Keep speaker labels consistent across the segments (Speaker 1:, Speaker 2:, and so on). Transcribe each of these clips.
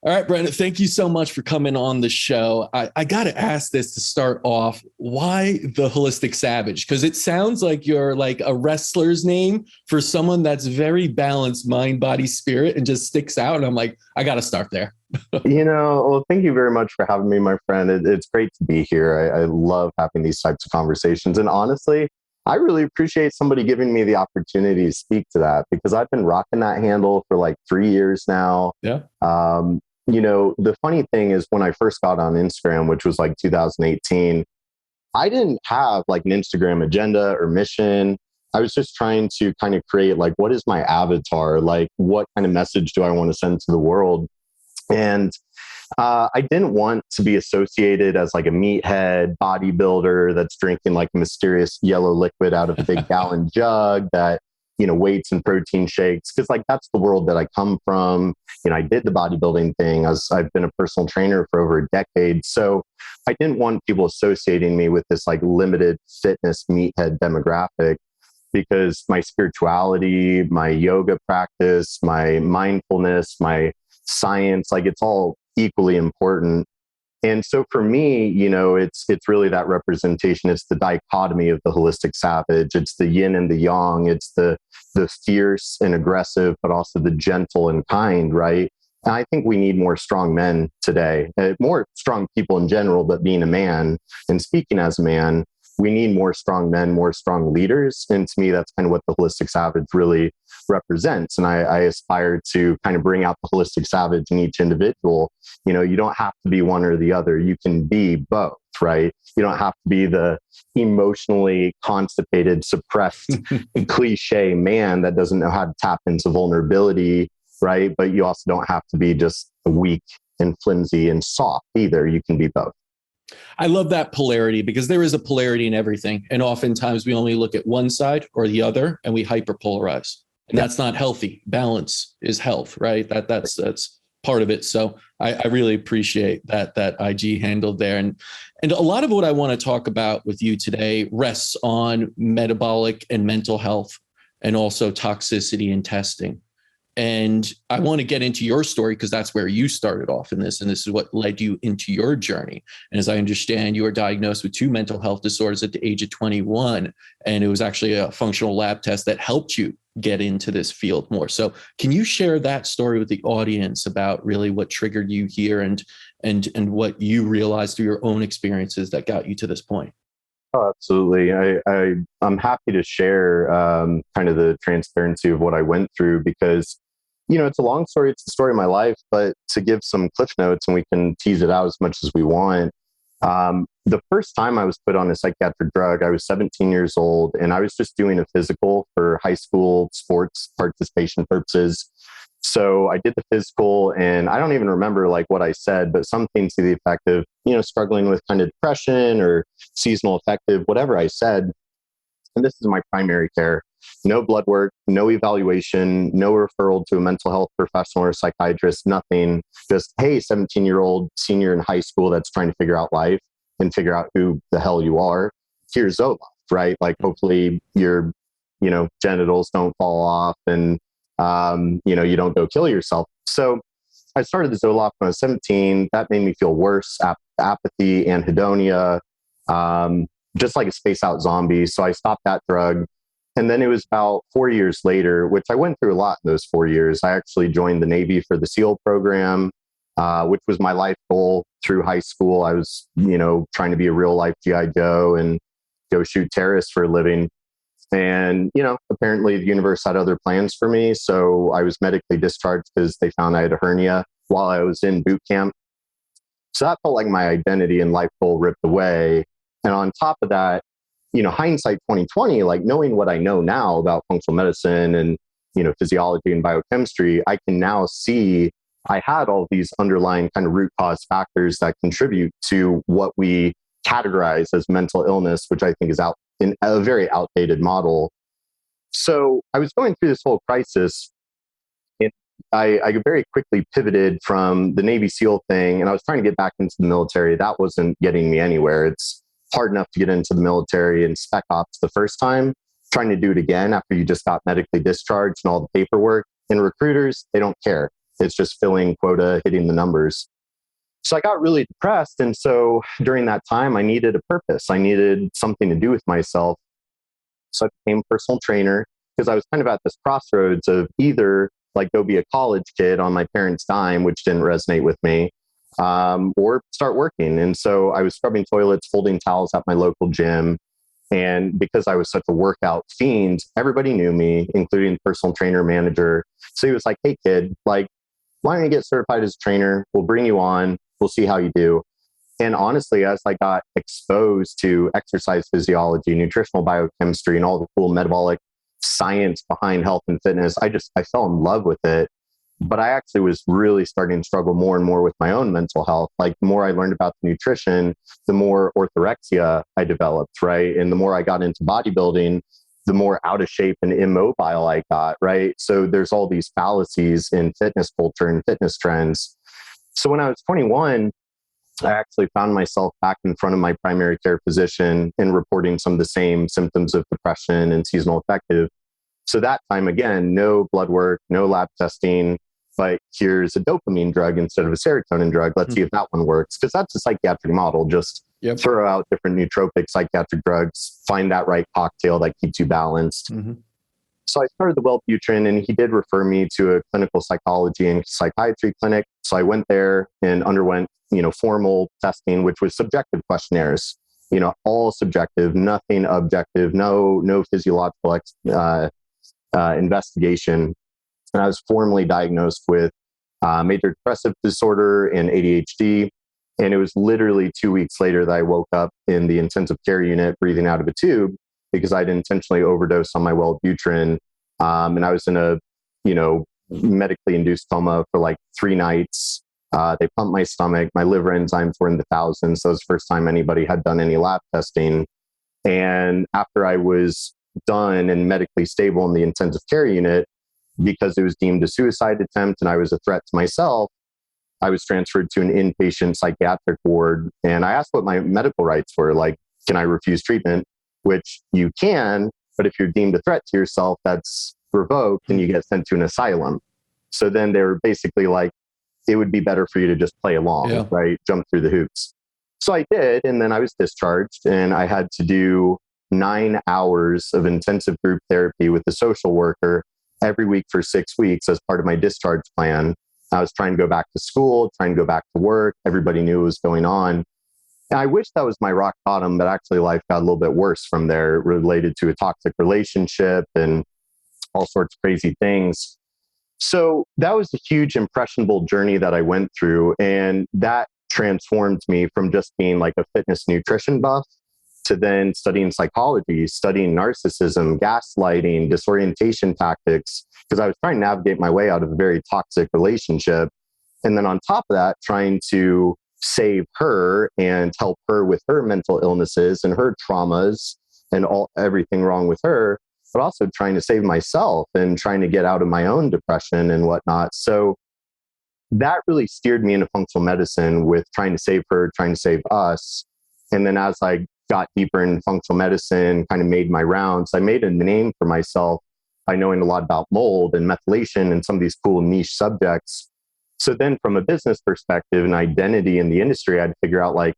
Speaker 1: All right, Brendan, thank you so much for coming on the show. I got to ask this to start off. Why the Holistic Savage? Because it sounds like you're like a wrestler's name for someone that's very balanced mind, body, spirit, and just sticks out. And I'm like, I got to start there.
Speaker 2: Well, thank you very much for having me, my friend. It's great to be here. I love having these types of conversations. And honestly, I really appreciate somebody giving me the opportunity to speak to that because I've been rocking that handle for like 3 years now.
Speaker 1: Yeah.
Speaker 2: The funny thing is when I first got on Instagram, which was like 2018, I didn't have like an Instagram agenda or mission. I was just trying to kind of create like, what is my avatar? Like, what kind of message do I want to send to the world? And I didn't want to be associated as like a meathead bodybuilder that's drinking like a mysterious yellow liquid out of a big gallon jug that, weights and protein shakes. Cause like, that's the world that I come from. I did the bodybuilding thing as I've been a personal trainer for over a decade. So I didn't want people associating me with this like limited fitness meathead demographic because my spirituality, my yoga practice, my mindfulness, my science, like it's all equally important. And so for me, it's really that representation. It's the dichotomy of the holistic savage. It's the yin and the yang. It's the fierce and aggressive, but also the gentle and kind, right? And I think we need more strong men today, more strong people in general, but being a man and speaking as a man, we need more strong men, more strong leaders. And to me, that's kind of what the holistic savage really represents. And I aspire to kind of bring out the holistic savage in each individual. You don't have to be one or the other. You can be both, right? You don't have to be the emotionally constipated, suppressed, cliche man that doesn't know how to tap into vulnerability, right? But you also don't have to be just weak and flimsy and soft either. You can be both.
Speaker 1: I love that polarity because there is a polarity in everything. And oftentimes we only look at one side or the other and we hyperpolarize. And that's not healthy. Balance is health, right? That's part of it. So I really appreciate that IG handle there. And a lot of what I want to talk about with you today rests on metabolic and mental health and also toxicity and testing. And I want to get into your story because that's where you started off in this. And this is what led you into your journey. And as I understand, you were diagnosed with 2 mental health disorders at the age of 21. And it was actually a functional lab test that helped you get into this field more. So can you share that story with the audience about really what triggered you here and what you realized through your own experiences that got you to this point?
Speaker 2: Oh, absolutely. I'm happy to share kind of the transparency of what I went through because it's a long story. It's the story of my life, but to give some cliff notes and we can tease it out as much as we want. The first time I was put on a psychiatric drug, I was 17 years old and I was just doing a physical for high school sports participation purposes. So I did the physical and I don't even remember like what I said, but something to the effect of, struggling with kind of depression or seasonal affective, whatever I said. And this is my primary care. No blood work, no evaluation, no referral to a mental health professional or psychiatrist, nothing. Just, hey, 17-year-old senior in high school that's trying to figure out life and figure out who the hell you are. Here's Zoloft, right? Like hopefully your, genitals don't fall off and, you don't go kill yourself. So I started the Zoloft when I was 17. That made me feel worse, apathy, anhedonia, just like a space out zombie. So I stopped that drug. And then it was about 4 years later, which I went through a lot in those 4 years. I actually joined the Navy for the SEAL program, which was my life goal through high school. I was, trying to be a real life GI Joe and go shoot terrorists for a living. And, apparently the universe had other plans for me. So I was medically discharged because they found I had a hernia while I was in boot camp. So that felt like my identity and life goal ripped away. And on top of that, hindsight 2020, like knowing what I know now about functional medicine and, physiology and biochemistry, I can now see I had all these underlying kind of root cause factors that contribute to what we categorize as mental illness, which I think is out in a very outdated model. So I was going through this whole crisis and I very quickly pivoted from the Navy SEAL thing and I was trying to get back into the military. That wasn't getting me anywhere. It's hard enough to get into the military and spec ops the first time. Trying to do it again after you just got medically discharged and all the paperwork. And recruiters, they don't care. It's just filling quota, hitting the numbers. So I got really depressed. And so during that time, I needed a purpose. I needed something to do with myself. So I became a personal trainer because I was kind of at this crossroads of either like go be a college kid on my parents' dime, which didn't resonate with me, or start working. And so I was scrubbing toilets, folding towels at my local gym. And because I was such a workout fiend, everybody knew me, including the personal trainer manager. So he was like, hey kid, like, why don't you get certified as a trainer? We'll bring you on. We'll see how you do. And honestly, as I got exposed to exercise physiology, nutritional biochemistry, and all the cool metabolic science behind health and fitness, I fell in love with it. But I actually was really starting to struggle more and more with my own mental health. Like the more I learned about the nutrition, the more orthorexia I developed, right? And the more I got into bodybuilding, the more out of shape and immobile I got, right? So there's all these fallacies in fitness culture and fitness trends. So when I was 21, I actually found myself back in front of my primary care physician and reporting some of the same symptoms of depression and seasonal affective. So that time, again, no blood work, no lab testing, but here's a dopamine drug instead of a serotonin drug. Let's see if that one works. Because that's a psychiatric model. Just throw out different nootropic psychiatric drugs, find that right cocktail that keeps you balanced. So I started the Wellbutrin, and he did refer me to a clinical psychology and psychiatry clinic. So I went there and underwent, formal testing, which was subjective questionnaires, all subjective, nothing objective, no physiological investigation. And I was formally diagnosed with major depressive disorder and ADHD. And it was literally 2 weeks later that I woke up in the intensive care unit breathing out of a tube because I'd intentionally overdosed on my Wellbutrin. And I was in a, medically induced coma for like 3 nights. They pumped my stomach. My liver enzymes were in the thousands. So it was the first time anybody had done any lab testing. And after I was done and medically stable in the intensive care unit, because it was deemed a suicide attempt and I was a threat to myself, I was transferred to an inpatient psychiatric ward. And I asked what my medical rights were. Like, can I refuse treatment? Which you can, but if you're deemed a threat to yourself, that's revoked and you get sent to an asylum. So then they were basically like, it would be better for you to just play along, right? Jump through the hoops. So I did. And then I was discharged and I had to do 9 hours of intensive group therapy with a social worker every week for 6 weeks as part of my discharge plan. I was trying to go back to school, trying to go back to work. Everybody knew what was going on. And I wish that was my rock bottom, but actually life got a little bit worse from there, related to a toxic relationship and all sorts of crazy things. So that was a huge impressionable journey that I went through. And that transformed me from just being like a fitness nutrition buff to then studying psychology, studying narcissism, gaslighting, disorientation tactics, because I was trying to navigate my way out of a very toxic relationship. And then on top of that, trying to save her and help her with her mental illnesses and her traumas and everything wrong with her, but also trying to save myself and trying to get out of my own depression and whatnot. So that really steered me into functional medicine, with trying to save her, trying to save us. And then as I got deeper in functional medicine, kind of made my rounds, I made a name for myself by knowing a lot about mold and methylation and some of these cool niche subjects. So then from a business perspective and identity in the industry, I had to figure out like,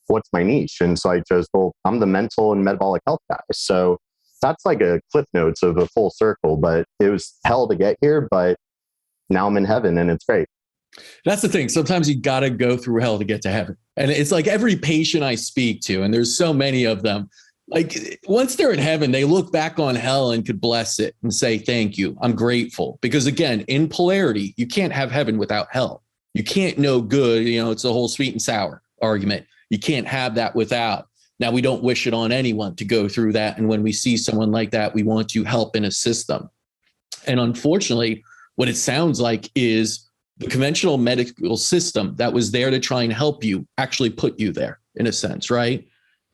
Speaker 2: what's my niche? And so I chose, well, I'm the mental and metabolic health guy. So that's like a cliff notes of a full circle, but it was hell to get here, but now I'm in heaven and it's great.
Speaker 1: That's the thing. Sometimes you got to go through hell to get to heaven. And it's like every patient I speak to, and there's so many of them, like once they're in heaven, they look back on hell and could bless it and say, thank you. I'm grateful. Because again, in polarity, you can't have heaven without hell. You can't know good. It's a whole sweet and sour argument. You can't have that without. Now, we don't wish it on anyone to go through that. And when we see someone like that, we want to help and assist them. And unfortunately, what it sounds like is the conventional medical system that was there to try and help you actually put you there in a sense, right?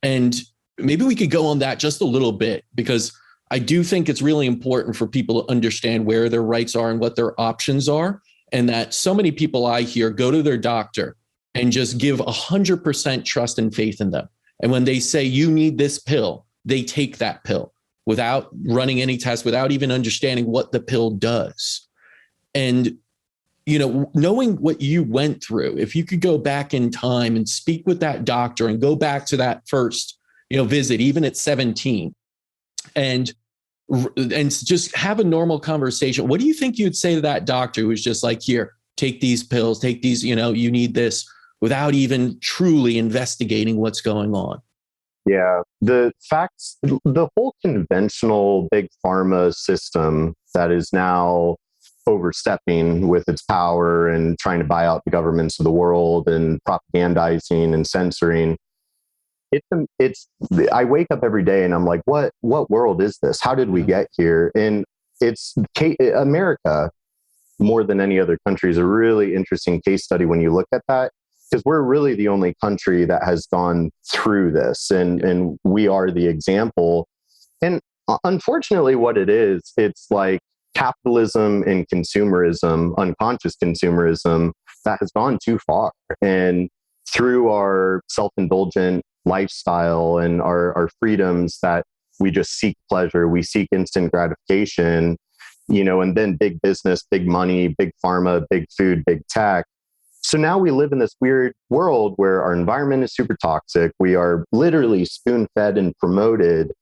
Speaker 1: And maybe we could go on that just a little bit, because I do think it's really important for people to understand where their rights are and what their options are. And that so many people I hear go to their doctor and just give 100% trust and faith in them. And when they say you need this pill, they take that pill without running any tests, without even understanding what the pill does. And knowing what you went through, if you could go back in time and speak with that doctor and go back to that first, visit, even at 17, and just have a normal conversation, what do you think you'd say to that doctor who was just like, here, take these pills, take these, you need this, without even truly investigating what's going on?
Speaker 2: Yeah, the facts, the whole conventional big pharma system that is now overstepping with its power and trying to buy out the governments of the world and propagandizing and censoring. I wake up every day and I'm like, what world is this? How did we get here? And it's America, more than any other country, is a really interesting case study when you look at that, because we're really the only country that has gone through this, and we are the example. And unfortunately, what it is, it's like capitalism and consumerism, unconscious consumerism, that has gone too far. And through our self-indulgent lifestyle and our freedoms, that we just seek pleasure, we seek instant gratification, and then big business, big money, big pharma, big food, big tech. So now we live in this weird world where our environment is super toxic. We are literally spoon-fed and promoted.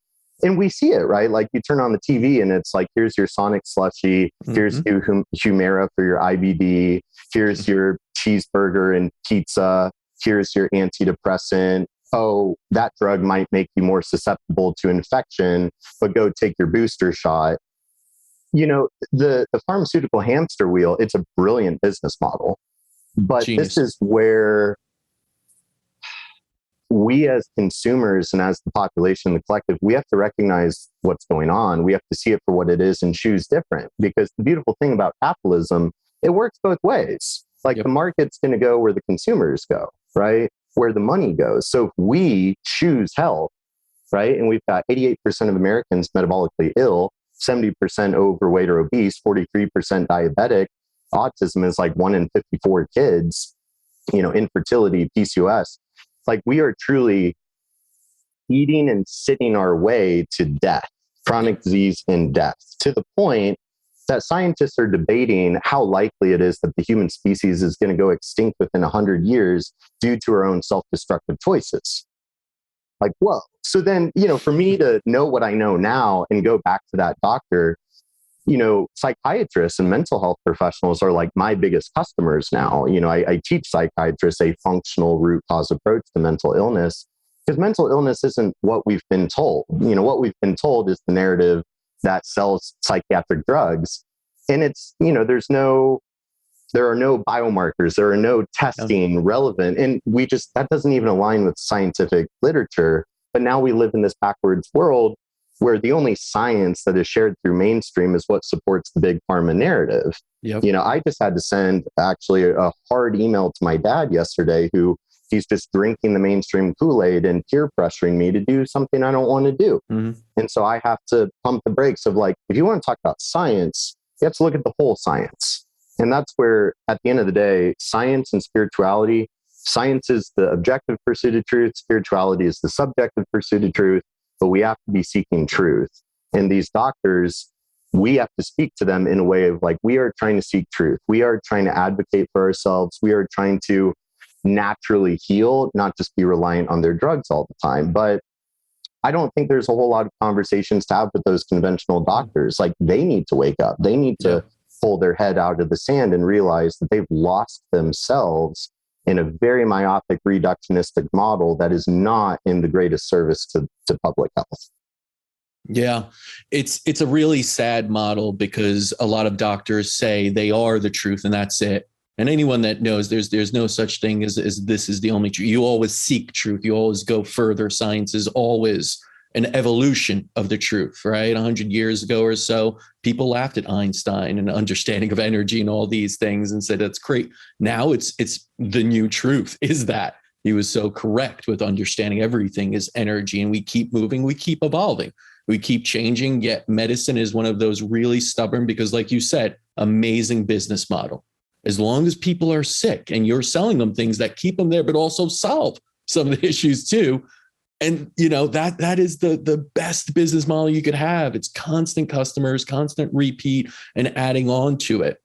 Speaker 2: And we see it, right? Like you turn on the TV and it's like, here's your Sonic slushie, here's your Humira for your IBD, here's your cheeseburger and pizza, here's your antidepressant. Oh, that drug might make you more susceptible to infection, but go take your booster shot. The pharmaceutical hamster wheel, it's a brilliant business model. But Genius. This is where we as consumers and as the population, the collective, we have to recognize what's going on. We have to see it for what it is and choose different. Because the beautiful thing about capitalism, it works both ways. Like the market's going to go where the consumers go, right? Where the money goes. So if we choose health, right? And we've got 88% of Americans metabolically ill, 70% overweight or obese, 43% diabetic. Autism is like 1 in 54 kids, infertility, PCOS. Like we are truly eating and sitting our way to death, chronic disease and death, to the point that scientists are debating how likely it is that the human species is going to go extinct within 100 years due to our own self-destructive choices. Like, whoa. So then, for me to know what I know now and go back to that doctor, psychiatrists and mental health professionals are like my biggest customers now. I teach psychiatrists a functional root cause approach to mental illness, because mental illness isn't what we've been told. What we've been told is the narrative that sells psychiatric drugs. And it's, there are no biomarkers, there are no testing relevant. And that doesn't even align with scientific literature. But now we live in this backwards world where the only science that is shared through mainstream is what supports the big pharma narrative. Yep. I just had to send actually a hard email to my dad yesterday, who he's just drinking the mainstream Kool-Aid and peer pressuring me to do something I don't want to do. Mm-hmm. And so I have to pump the brakes of like, if you want to talk about science, you have to look at the whole science. And that's where, at the end of the day, science and spirituality, science is the objective pursuit of truth, spirituality is the subjective pursuit of truth. But we have to be seeking truth. And these doctors, we have to speak to them in a way of like, we are trying to seek truth. We are trying to advocate for ourselves. We are trying to naturally heal, not just be reliant on their drugs all the time. But I don't think there's a whole lot of conversations to have with those conventional doctors. Like they need to wake up. They need to pull their head out of the sand and realize that they've lost themselves in a very myopic, reductionistic model that is not in the greatest service to public health.
Speaker 1: Yeah, it's a really sad model, because a lot of doctors say they are the truth and that's it. And anyone that knows there's no such thing as this is the only truth. You always seek truth. You always go further. Science is always an evolution of the truth, right? 100 years ago or so, people laughed at Einstein and understanding of energy and all these things and said, that's great. Now it's the new truth is that he was so correct with understanding everything is energy, and we keep moving, we keep evolving, we keep changing. Yet medicine is one of those really stubborn, because like you said, amazing business model. As long as people are sick and you're selling them things that keep them there, but also solve some of the issues too. And that is the best business model you could have. It's constant customers, constant repeat, and adding on to it.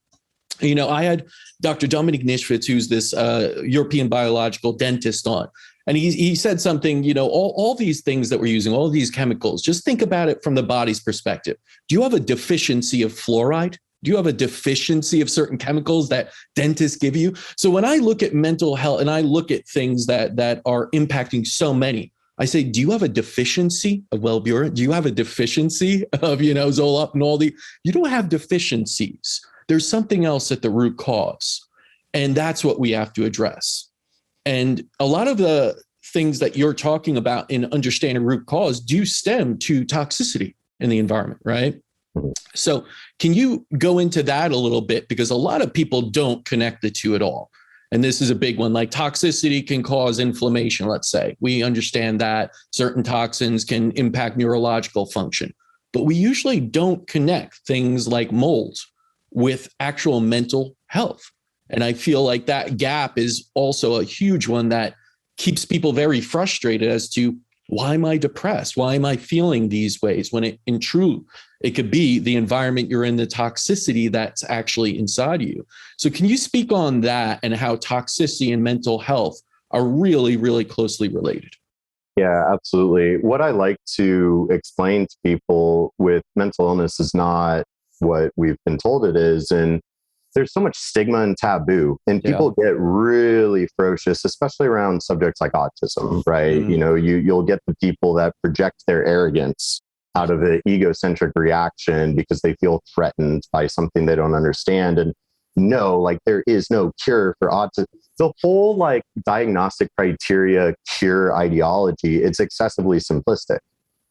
Speaker 1: I had Dr. Dominic Nishvitz, who's this European biological dentist, on. And he said something, all these things that we're using, all these chemicals, just think about it from the body's perspective. Do you have a deficiency of fluoride? Do you have a deficiency of certain chemicals that dentists give you? So when I look at mental health and I look at things that are impacting so many, I say, do you have a deficiency of Wellbutrin? Do you have a deficiency of, Zoloft and all the, you don't have deficiencies. There's something else at the root cause. And that's what we have to address. And a lot of the things that you're talking about in understanding root cause do stem to toxicity in the environment, right? So can you go into that a little bit? Because a lot of people don't connect the two at all. And this is a big one. Like toxicity can cause inflammation, let's say. We understand that certain toxins can impact neurological function. But we usually don't connect things like mold with actual mental health. And I feel like that gap is also a huge one that keeps people very frustrated as to, why am I depressed? Why am I feeling these ways? When in truth, it could be the environment you're in, the toxicity that's actually inside of you. So can you speak on that and how toxicity and mental health are really, really closely related?
Speaker 2: Yeah, absolutely. What I like to explain to people with mental illness is not what we've been told it is. And there's so much stigma and taboo, and people get really ferocious, especially around subjects like autism, right? You'll get the people that project their arrogance out of an egocentric reaction because they feel threatened by something they don't understand. And no, like there is no cure for autism. The whole like diagnostic criteria cure ideology, it's excessively simplistic.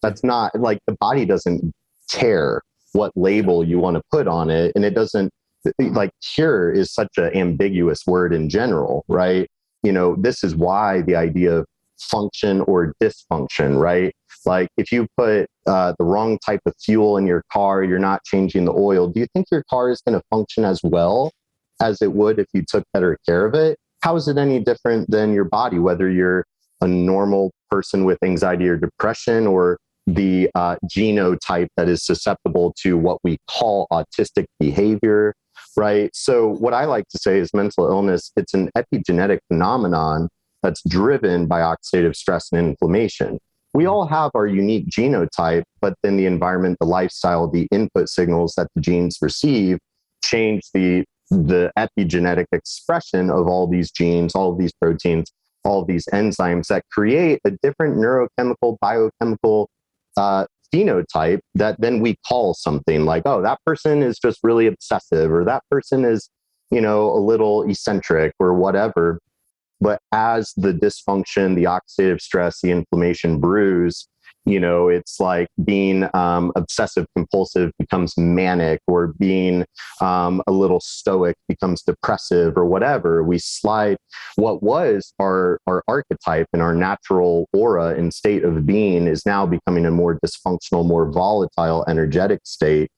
Speaker 2: That's not like, the body doesn't care what label you want to put on it. And it doesn't, like, cure is such an ambiguous word in general, right? This is why the idea of function or dysfunction, right? Like if you put the wrong type of fuel in your car, you're not changing the oil. Do you think your car is going to function as well as it would if you took better care of it? How is it any different than your body, whether you're a normal person with anxiety or depression, or the genotype that is susceptible to what we call autistic behavior, right? So what I like to say is mental illness, it's an epigenetic phenomenon that's driven by oxidative stress and inflammation. We all have our unique genotype, but then the environment, the lifestyle, the input signals that the genes receive change the epigenetic expression of all these genes, all of these proteins, all of these enzymes that create a different neurochemical, biochemical phenotype that then we call something like, oh, that person is just really obsessive, or that person is, a little eccentric or whatever. But as the dysfunction, the oxidative stress, the inflammation brews, it's like being obsessive compulsive becomes manic, or being a little stoic becomes depressive, or whatever. We slide what was our archetype and our natural aura and state of being is now becoming a more dysfunctional, more volatile, energetic state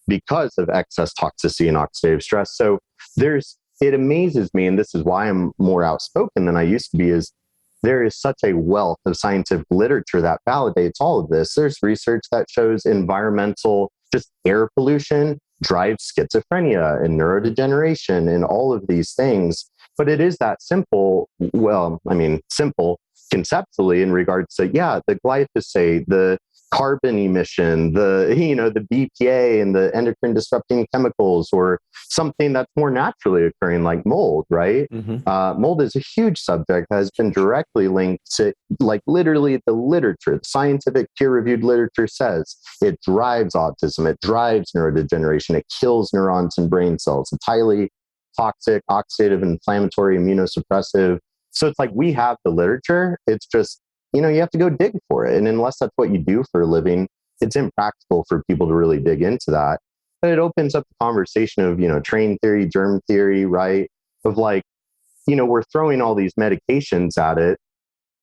Speaker 2: because of excess toxicity and oxidative stress. So it amazes me, and this is why I'm more outspoken than I used to be, is there is such a wealth of scientific literature that validates all of this. There's research that shows environmental, just air pollution drives schizophrenia and neurodegeneration and all of these things. But it is that simple. Well, simple conceptually in regards to, the glyphosate, the carbon emission, the BPA and the endocrine disrupting chemicals, or something that's more naturally occurring like mold, right? Mm-hmm. Mold is a huge subject that has been directly linked to, like, literally the literature, the scientific peer-reviewed literature says it drives autism, it drives neurodegeneration, it kills neurons and brain cells. It's highly toxic, oxidative, inflammatory, immunosuppressive. So it's like, we have the literature. It's just, you have to go dig for it. And unless that's what you do for a living, it's impractical for people to really dig into that. But it opens up the conversation of, train theory, germ theory, right? Of like, we're throwing all these medications at it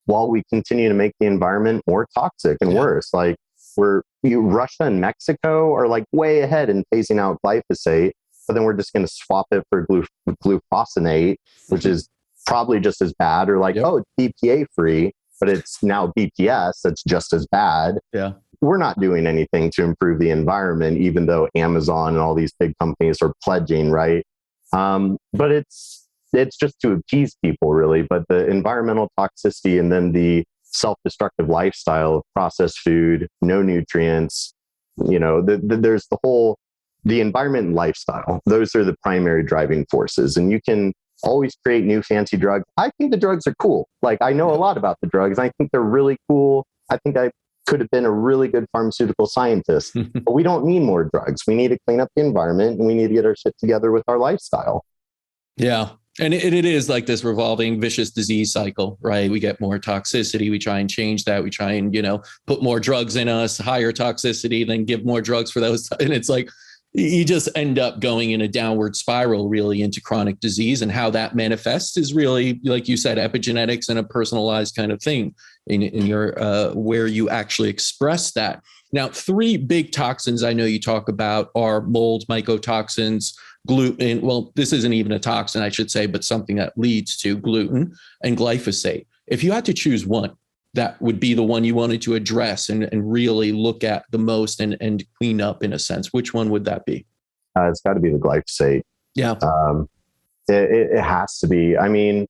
Speaker 2: while we continue to make the environment more toxic and worse. Like Russia and Mexico are like way ahead in phasing out glyphosate, but then we're just going to swap it for glufosinate, which is probably just as bad, or like, oh, it's BPA free, but it's now BPS that's just as bad. Yeah. We're not doing anything to improve the environment, even though Amazon and all these big companies are pledging, right? But it's just to appease people, really. But the environmental toxicity and then the self-destructive lifestyle of processed food, no nutrients, there's the environment and lifestyle. Those are the primary driving forces. And you can always create new fancy drugs. I think the drugs are cool. Like, I know a lot about the drugs. I think they're really cool. I think I could have been a really good pharmaceutical scientist, but we don't need more drugs. We need to clean up the environment, and we need to get our shit together with our lifestyle.
Speaker 1: Yeah. And it is like this revolving vicious disease cycle, right? We get more toxicity. We try and change that. We try and, put more drugs in us, higher toxicity, then give more drugs for those. And it's like, you just end up going in a downward spiral, really, into chronic disease. And how that manifests is really, like you said, epigenetics and a personalized kind of thing in your where you actually express that. Now, 3 big toxins I know you talk about are mold, mycotoxins, gluten. Well, this isn't even a toxin, I should say, but something that leads to gluten, and glyphosate. If you had to choose one, that would be the one you wanted to address and really look at the most and clean up, in a sense, which one would that be?
Speaker 2: It's got to be the glyphosate.
Speaker 1: Yeah.
Speaker 2: It has to be. I mean,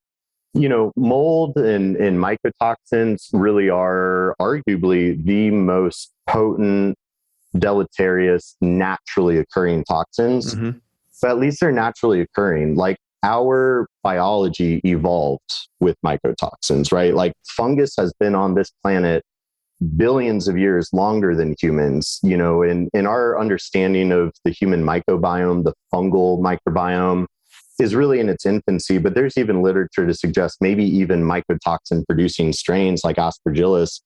Speaker 2: mold and mycotoxins really are arguably the most potent, deleterious, naturally occurring toxins. Mm-hmm. But at least they're naturally occurring. Like, our biology evolved with mycotoxins, right? Like, fungus has been on this planet billions of years longer than humans. In our understanding of the human microbiome, the fungal microbiome is really in its infancy, but there's even literature to suggest maybe even mycotoxin producing strains like Aspergillus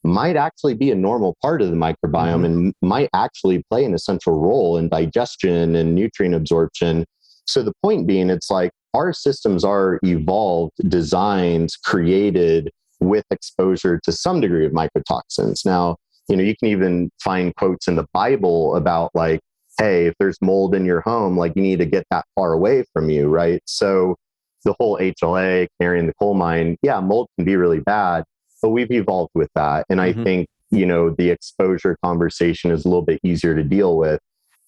Speaker 2: might actually be a normal part of the microbiome, mm-hmm. and might actually play an essential role in digestion and nutrient absorption. So the point being, it's like our systems are evolved, designed, created with exposure to some degree of mycotoxins. Now, you can even find quotes in the Bible about, like, hey, if there's mold in your home, like, you need to get that far away from you, right? So the whole HLA, canary in the coal mine, yeah, mold can be really bad, but we've evolved with that. And mm-hmm. I think, the exposure conversation is a little bit easier to deal with.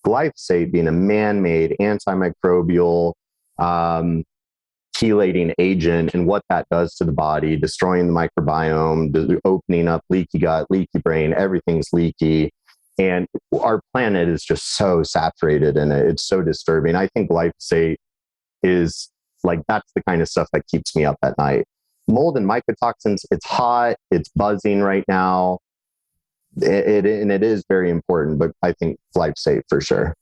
Speaker 2: Glyphosate being a man-made antimicrobial chelating agent, and what that does to the body, destroying the microbiome, opening up leaky gut, leaky brain, everything's leaky. And our planet is just so saturated in it. It's so disturbing. I think glyphosate is like, that's the kind of stuff that keeps me up at night. Mold and mycotoxins, it's hot, it's buzzing right now. It is very important, but I think glyphosate for sure.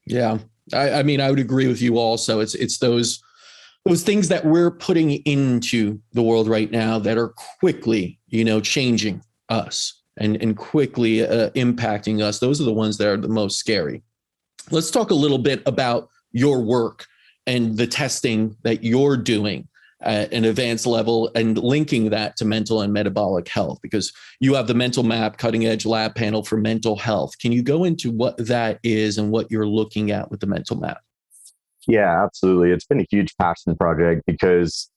Speaker 1: Yeah. I mean, I would agree with you also. It's those things that we're putting into the world right now that are quickly, changing us and quickly impacting us. Those are the ones that are the most scary. Let's talk a little bit about your work and the testing that you're doing at an advanced level, and linking that to mental and metabolic health, because you have the Mental Map cutting edge lab panel for mental health. Can you go into what that is and what you're looking at with the Mental Map?
Speaker 2: Yeah, absolutely. It's been a huge passion project because,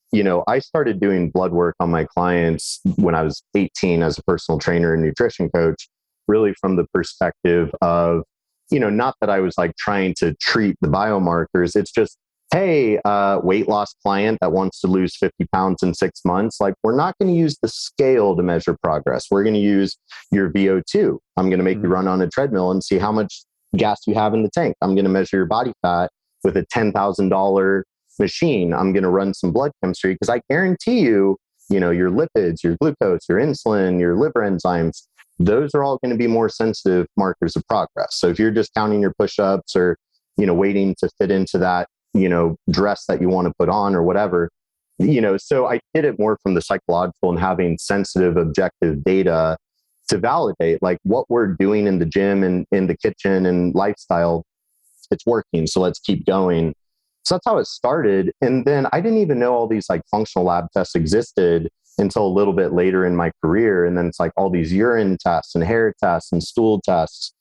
Speaker 2: I started doing blood work on my clients when I was 18 as a personal trainer and nutrition coach, really from the perspective of, not that I was like trying to treat the biomarkers. It's just, hey, weight loss client that wants to lose 50 pounds in 6 months, like, we're not going to use the scale to measure progress. We're going to use your VO2. I'm going to make you run on a treadmill and see how much gas you have in the tank. I'm going to measure your body fat with a $10,000 machine. I'm going to run some blood chemistry, because I guarantee you, your lipids, your glucose, your insulin, your liver enzymes, those are all going to be more sensitive markers of progress. So if you're just counting your push-ups or, waiting to fit into that, dress that you want to put on or whatever, so I did it more from the psychological and having sensitive, objective data to validate, like, what we're doing in the gym and in the kitchen and lifestyle, it's working. So let's keep going. So that's how it started. And then I didn't even know all these like functional lab tests existed until a little bit later in my career. And then it's like all these urine tests and hair tests and stool tests.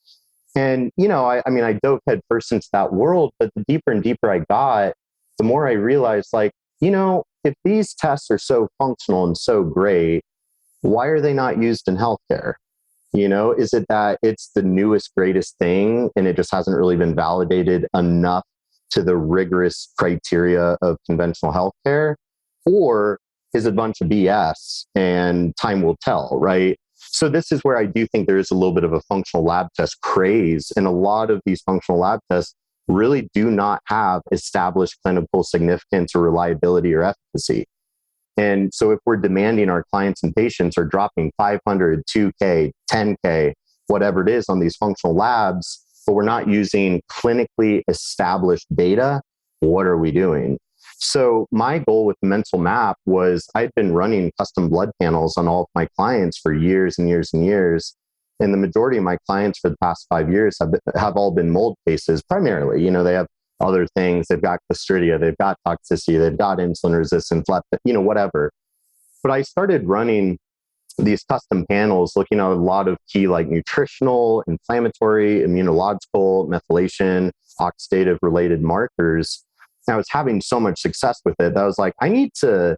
Speaker 2: And, I mean, I dove head first into that world, but the deeper and deeper I got, the more I realized, like, if these tests are so functional and so great, why are they not used in healthcare? Is it that it's the newest, greatest thing and it just hasn't really been validated enough to the rigorous criteria of conventional healthcare, or is it a bunch of BS and time will tell, right? So this is where I do think there is a little bit of a functional lab test craze. And a lot of these functional lab tests really do not have established clinical significance or reliability or efficacy. And so if we're demanding our clients and patients are dropping 500, 2K, 10K, whatever it is on these functional labs, but we're not using clinically established data, what are we doing? So my goal with the Mental Map was I'd been running custom blood panels on all of my clients for years and years and years. And the majority of my clients for the past 5 years have all been mold cases primarily. You know, they have other things. They've got Clostridia, they've got Toxicity, they've got insulin resistance, whatever. But I started running these custom panels looking at a lot of key like nutritional, inflammatory, immunological, methylation, oxidative related markers. And I was having so much success with it that I was like, I need to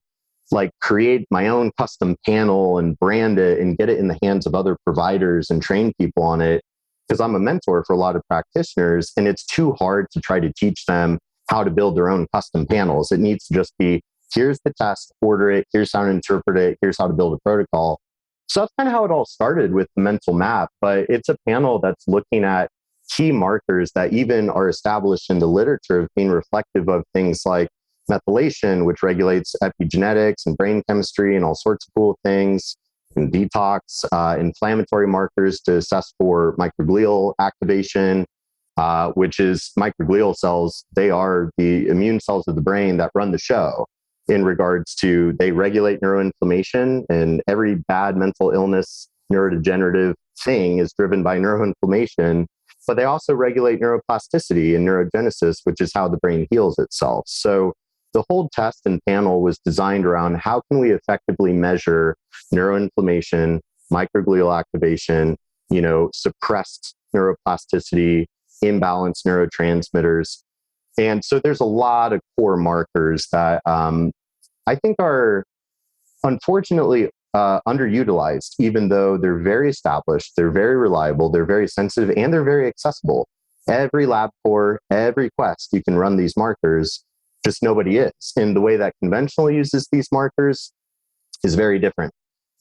Speaker 2: like create my own custom panel and brand it and get it in the hands of other providers and train people on it. Because I'm a mentor for a lot of practitioners and it's too hard to try to teach them how to build their own custom panels. It needs to just be, here's the test, order it, here's how to interpret it, here's how to build a protocol. So that's kind of how it all started with the Mental Map, but it's a panel that's looking at key markers that even are established in the literature of being reflective of things like methylation, which regulates epigenetics and brain chemistry and all sorts of cool things, and detox, inflammatory markers to assess for microglial activation, which is microglial cells. They are the immune cells of the brain that run the show in regards to they regulate neuroinflammation, and every bad mental illness, neurodegenerative thing is driven by neuroinflammation. But they also regulate neuroplasticity and neurogenesis, which is how the brain heals itself. So the whole test and panel was designed around how can we effectively measure neuroinflammation, microglial activation, suppressed neuroplasticity, imbalanced neurotransmitters. And so there's a lot of core markers that I think are unfortunately underutilized, even though they're very established, they're very reliable, they're very sensitive, and they're very accessible. Every LabCorp, every Quest, you can run these markers, just nobody is. And the way that conventional uses these markers is very different.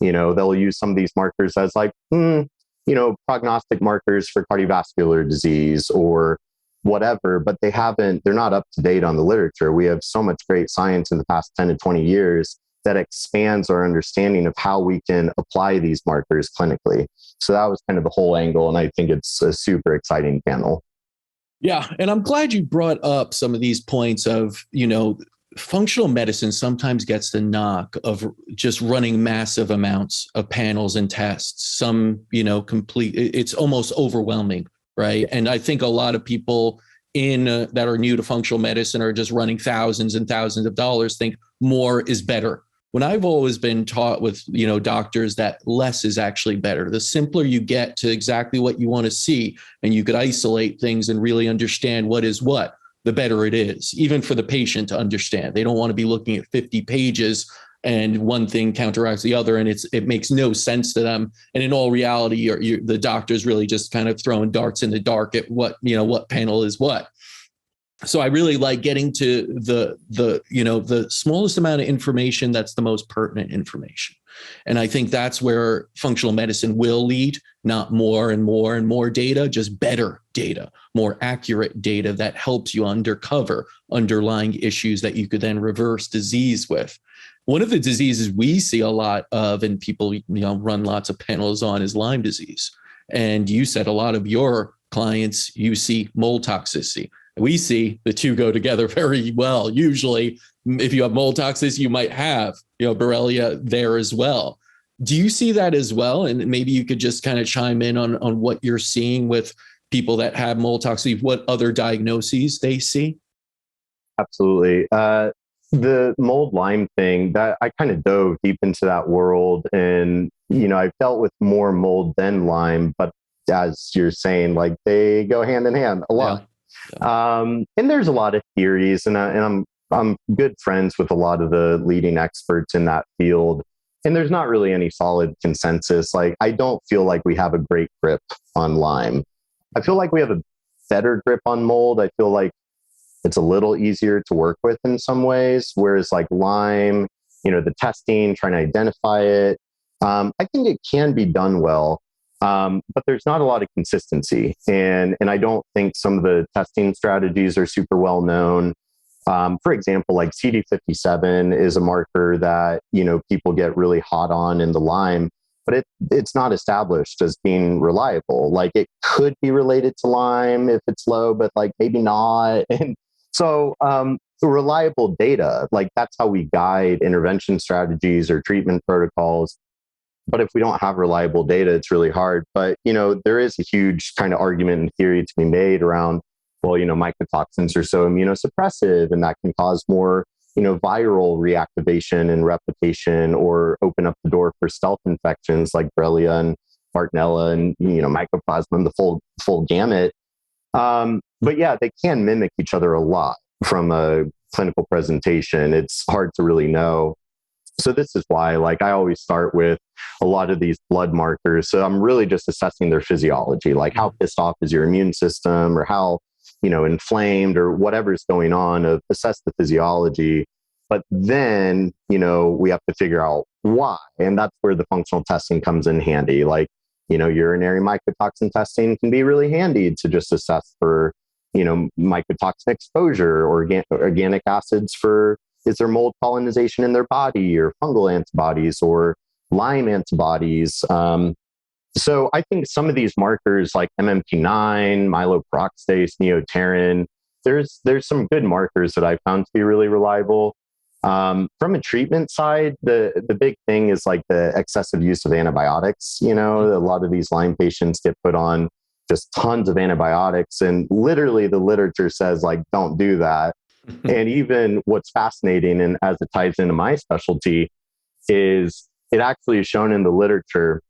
Speaker 2: They'll use some of these markers as like, prognostic markers for cardiovascular disease or whatever, but they're not up to date on the literature. We have so much great science in the past 10 to 20 years that expands our understanding of how we can apply these markers clinically. So that was kind of the whole angle. And I think it's a super exciting panel.
Speaker 1: Yeah. And I'm glad you brought up some of these points of, functional medicine sometimes gets the knock of just running massive amounts of panels and tests. Some, it's almost overwhelming, right? And I think a lot of people that are new to functional medicine are just running thousands and thousands of dollars, think more is better. When I've always been taught with, doctors that less is actually better. The simpler you get to exactly what you want to see, and you could isolate things and really understand what is what, the better it is, even for the patient to understand. They don't want to be looking at 50 pages and one thing counteracts the other, and it makes no sense to them. And in all reality, the doctor's really just kind of throwing darts in the dark at what panel is what. So I really like getting to the smallest amount of information that's the most pertinent information. And I think that's where functional medicine will lead, not more and more and more data, just better data, more accurate data that helps you uncover underlying issues that you could then reverse disease with. One of the diseases we see a lot of and people run lots of panels on is Lyme disease. And you said a lot of your clients, you see mold toxicity. We see the two go together very well. Usually, if you have mold toxicity, you might have, Borrelia there as well. Do you see that as well? And maybe you could just kind of chime in on what you're seeing with people that have mold toxicity, what other diagnoses they see?
Speaker 2: Absolutely. The mold Lyme thing, that I kind of dove deep into that world, and I've dealt with more mold than Lyme, but as you're saying, like they go hand in hand a lot. Yeah. And there's a lot of theories, and I'm good friends with a lot of the leading experts in that field. And there's not really any solid consensus. Like, I don't feel like we have a great grip on Lyme. I feel like we have a better grip on mold. I feel like It's a little easier to work with in some ways, whereas like Lyme, the testing, trying to identify it, I think it can be done well, but there's not a lot of consistency. And I don't think some of the testing strategies are super well known. For example, like CD57 is a marker that, people get really hot on in the Lyme, but it's not established as being reliable. Like it could be related to Lyme if it's low, but like maybe not. And so reliable data, like that's how we guide intervention strategies or treatment protocols. But if we don't have reliable data, it's really hard. But, there is a huge kind of argument and theory to be made around, well, mycotoxins are so immunosuppressive and that can cause more, viral reactivation and replication or open up the door for stealth infections like Borrelia and Bartonella and, Mycoplasma, the full gamut. But yeah, they can mimic each other a lot from a clinical presentation. It's hard to really know. So this is why, like, I always start with a lot of these blood markers. So I'm really just assessing their physiology, like how pissed off is your immune system or how, inflamed or whatever's going on, assess the physiology. But then, we have to figure out why. And that's where the functional testing comes in handy. Like, urinary mycotoxin testing can be really handy to just assess for, mycotoxin exposure, or organic acids for, is there mold colonization in their body, or fungal antibodies or Lyme antibodies? So I think some of these markers like MMP9, myeloperoxidase, neoterin, there's some good markers that I found to be really reliable. From a treatment side, the big thing is like the excessive use of antibiotics. A lot of these Lyme patients get put on just tons of antibiotics, and literally the literature says like, don't do that. And even what's fascinating, and as it ties into my specialty, is it actually is shown in the literature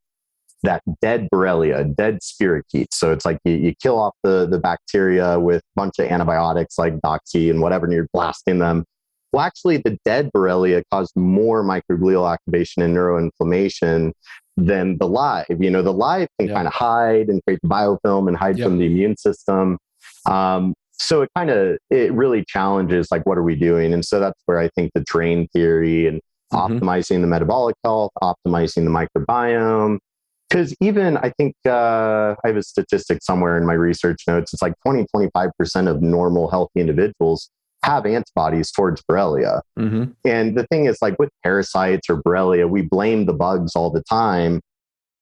Speaker 2: that dead Borrelia, dead spirochetes. So it's like you kill off the bacteria with a bunch of antibiotics like doxy and whatever, and you're blasting them. Well, actually, the dead Borrelia caused more microglial activation and neuroinflammation than the live. The live can kind of hide and create the biofilm and hide from the immune system. So it really challenges, like, what are we doing? And so that's where I think the terrain theory and optimizing the metabolic health, optimizing the microbiome. Because even I think I have a statistic somewhere in my research notes, it's like 20-25% of normal healthy individuals have antibodies towards Borrelia. And the thing is, like with parasites or Borrelia, we blame the bugs all the time.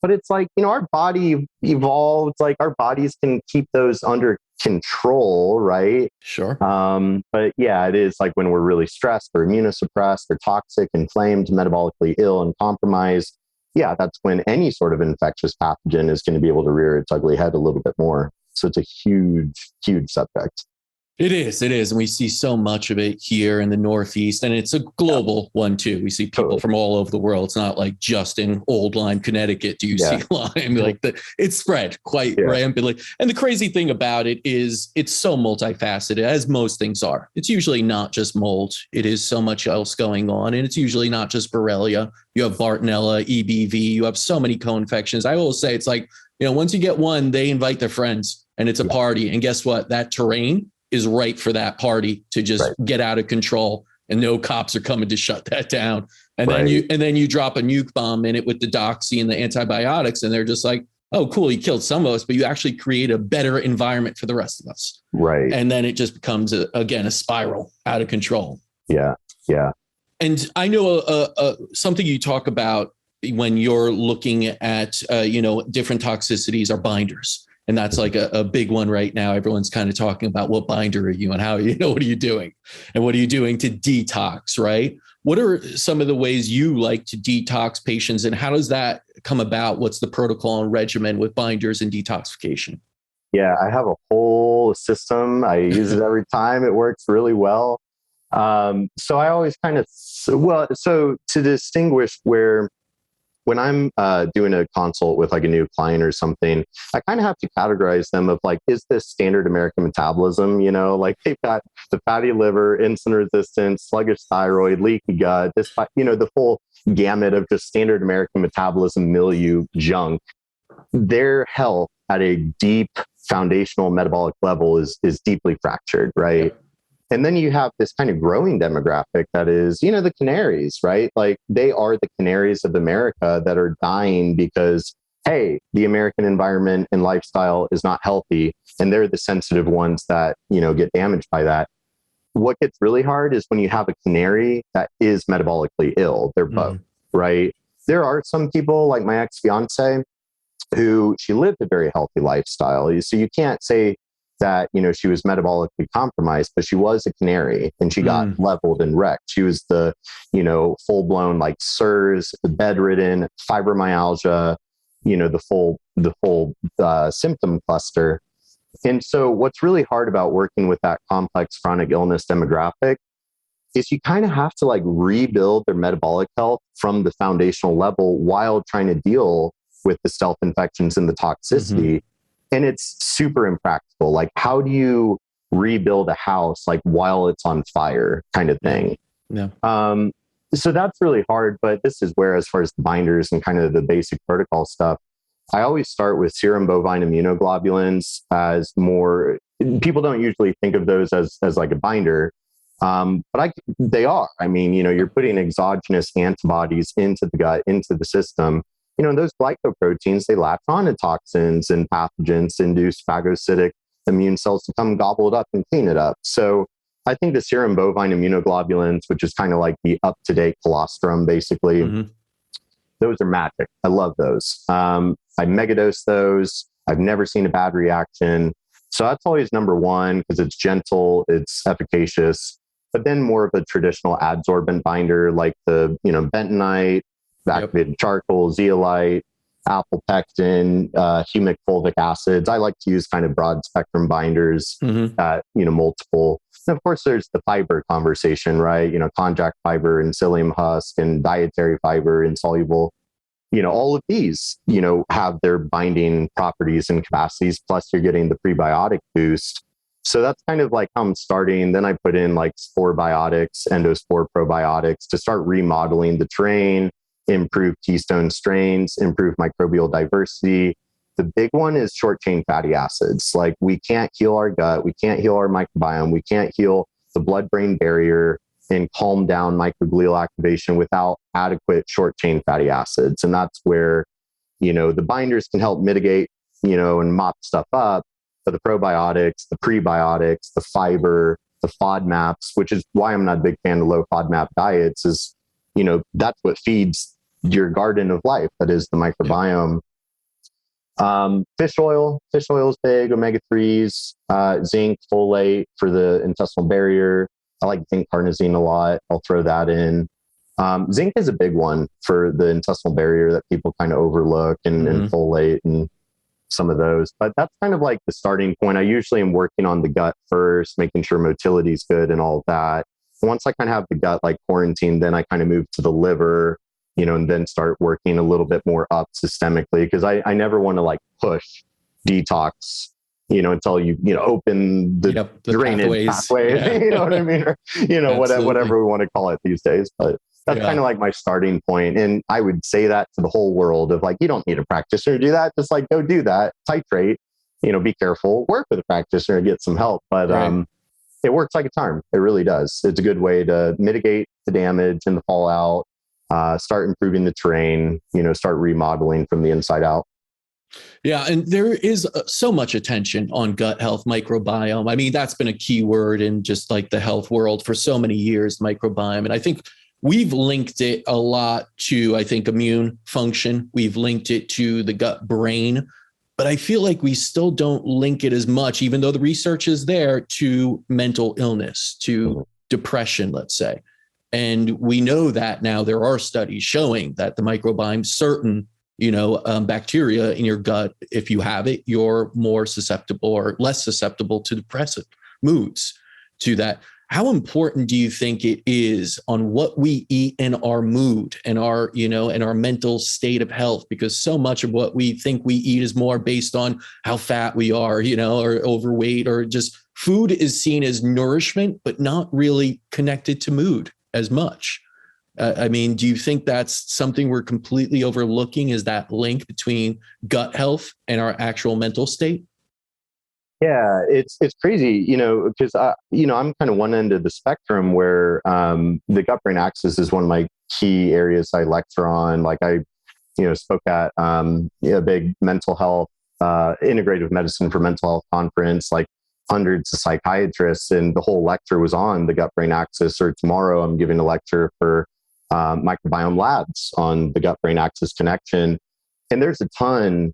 Speaker 2: But it's like, our body evolved, like our bodies can keep those under control, right?
Speaker 1: Sure.
Speaker 2: But yeah, it is like when we're really stressed or immunosuppressed or toxic, inflamed, metabolically ill and compromised. Yeah, that's when any sort of infectious pathogen is going to be able to rear its ugly head a little bit more. So it's a huge, huge subject.
Speaker 1: It is. And we see so much of it here in the Northeast, and it's a global one too. We see people from all over the world. It's not like just in Old Lyme, Connecticut. Do you see Lyme? Like it's spread quite rampantly. And the crazy thing about it is it's so multifaceted, as most things are. It's usually not just mold. It is so much else going on. And it's usually not just Borrelia. You have Bartonella, EBV. You have so many co-infections. I will say it's like, once you get one, they invite their friends and it's a party. And guess what? That terrain is right for that party to just get out of control, and no cops are coming to shut that down. And then you drop a nuke bomb in it with the doxy and the antibiotics, and they're just like, oh, cool, you killed some of us, but you actually create a better environment for the rest of us. Right. And then it just becomes a spiral out of control. Yeah. Yeah. And I know something you talk about when you're looking at, different toxicities are binders. And that's like a big one right now. Everyone's kind of talking about what binder are you and how, what are you doing? And what are you doing to detox, right? What are some of the ways you like to detox patients, and how does that come about? What's the protocol and regimen with binders and detoxification?
Speaker 2: Yeah, I have a whole system. I use it every time. It works really well. So I always so to distinguish when I'm doing a consult with like a new client or something, I kind of have to categorize them of like, is this standard American metabolism? Like they've got the fatty liver, insulin resistance, sluggish thyroid, leaky gut, the full gamut of just standard American metabolism milieu junk. Their health at a deep foundational metabolic level is deeply fractured, right? And then you have this kind of growing demographic that is, the canaries, right? Like they are the canaries of America that are dying because, hey, the American environment and lifestyle is not healthy. And they're the sensitive ones that, get damaged by that. What gets really hard is when you have a canary that is metabolically ill. They're both, right? There are some people like my ex-fiance who she lived a very healthy lifestyle. So you can't say that, she was metabolically compromised, but she was a canary and she got leveled and wrecked. She was the, full blown like SIRS, bedridden, fibromyalgia, the full symptom cluster. And so what's really hard about working with that complex chronic illness demographic is you kind of have to like rebuild their metabolic health from the foundational level while trying to deal with the stealth infections and the toxicity. And it's super impractical. Like, how do you rebuild a house like while it's on fire kind of thing?
Speaker 1: Yeah.
Speaker 2: So that's really hard. But this is where, as far as the binders and kind of the basic protocol stuff, I always start with serum bovine immunoglobulins as more. People don't usually think of those as like a binder, but they are. I mean, you're putting exogenous antibodies into the gut, into the system. Those glycoproteins, they latch on to toxins and pathogens, induce phagocytic immune cells to come gobble it up and clean it up. So I think the serum bovine immunoglobulins, which is kind of like the up-to-date colostrum, basically, those are magic. I love those. I megadose those. I've never seen a bad reaction. So that's always number one because it's gentle, it's efficacious. But then more of a traditional adsorbent binder like the, bentonite, activated charcoal, zeolite, apple pectin, humic fulvic acids. I like to use kind of broad spectrum binders at, multiple. And of course, there's the fiber conversation, right? Konjac fiber and psyllium husk and dietary fiber, insoluble. All of these, have their binding properties and capacities. Plus, you're getting the prebiotic boost. So that's kind of like how I'm starting. Then I put in like spore biotics, endospore probiotics to start remodeling the terrain, improve keystone strains, improve microbial diversity. The big one is short chain fatty acids. Like we can't heal our gut, we can't heal our microbiome, we can't heal the blood-brain barrier and calm down microglial activation without adequate short chain fatty acids. And that's where, the binders can help mitigate, and mop stuff up. But the probiotics, the prebiotics, the fiber, the FODMAPs, which is why I'm not a big fan of low FODMAP diets, is, that's what feeds your garden of life. That is the microbiome. Fish oil is big, omega-3s, zinc, folate for the intestinal barrier. I like zinc carnosine a lot. I'll throw that in. Zinc is a big one for the intestinal barrier that people kind of overlook, and folate and some of those. But that's kind of like the starting point. I usually am working on the gut first, making sure motility is good and all of that. Once I kind of have the gut like quarantined, then I kind of move to the liver, and then start working a little bit more up systemically, because I never want to like push detox, until you open the drainage pathway,
Speaker 1: Yeah.
Speaker 2: you know what I mean? Or, whatever we want to call it these days. But that's kind of like my starting point. And I would say that to the whole world of like, you don't need a practitioner to do that. Just like, go do that, titrate, be careful, work with a practitioner, get some help. But, it works like a charm. It really does. It's a good way to mitigate the damage and the fallout, start improving the terrain, start remodeling from the inside out.
Speaker 1: Yeah. And there is so much attention on gut health, microbiome. I mean, that's been a key word in just like the health world for so many years, microbiome. And I think we've linked it a lot to, immune function. We've linked it to the gut brain, but I feel like we still don't link it as much, even though the research is there, to mental illness, to depression, let's say. And we know that now there are studies showing that the microbiome, certain bacteria in your gut, if you have it, you're more susceptible or less susceptible to depressive moods, to that. How important do you think it is on what we eat and our mood and our, and our mental state of health? Because so much of what we think we eat is more based on how fat we are, or overweight, or just food is seen as nourishment, but not really connected to mood as much. I mean, do you think that's something we're completely overlooking? Is that link between gut health and our actual mental state?
Speaker 2: Yeah, it's crazy, because I'm kind of one end of the spectrum where the gut brain axis is one of my key areas I lecture on. Like I, spoke at a big mental health, integrative medicine for mental health conference, like hundreds of psychiatrists, and the whole lecture was on the gut brain axis. Or tomorrow, I'm giving a lecture for microbiome labs on the gut brain axis connection, and there's a ton.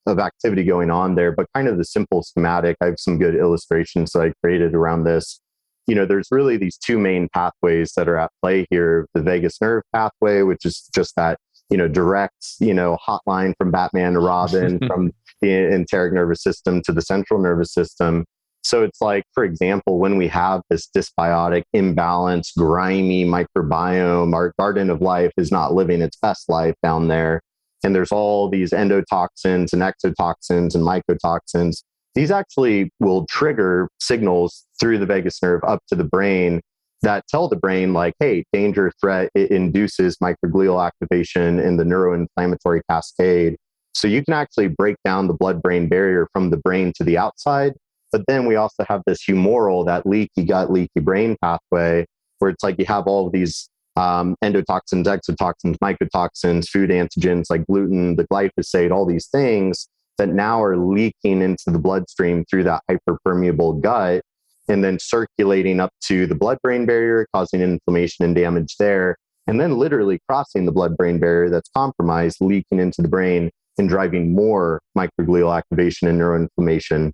Speaker 2: Of activity going on there, but kind of the simple schematic. I have some good illustrations that I created around this. There's really these two main pathways that are at play here. The vagus nerve pathway, which is just that, direct, hotline from Batman to Robin, from the enteric nervous system to the central nervous system. So it's like, for example, when we have this dysbiotic, imbalanced, grimy microbiome, our garden of life is not living its best life down there. And there's all these endotoxins and exotoxins and mycotoxins. These actually will trigger signals through the vagus nerve up to the brain that tell the brain, like, hey, danger, threat. It induces microglial activation in the neuroinflammatory cascade. So you can actually break down the blood-brain barrier from the brain to the outside. But then we also have this humoral, that leaky gut, leaky brain pathway, where it's like you have all of these endotoxins, exotoxins, mycotoxins, food antigens like gluten, the glyphosate, all these things that now are leaking into the bloodstream through that hyperpermeable gut and then circulating up to the blood-brain barrier, causing inflammation and damage there, and then literally crossing the blood-brain barrier that's compromised, leaking into the brain and driving more microglial activation and neuroinflammation.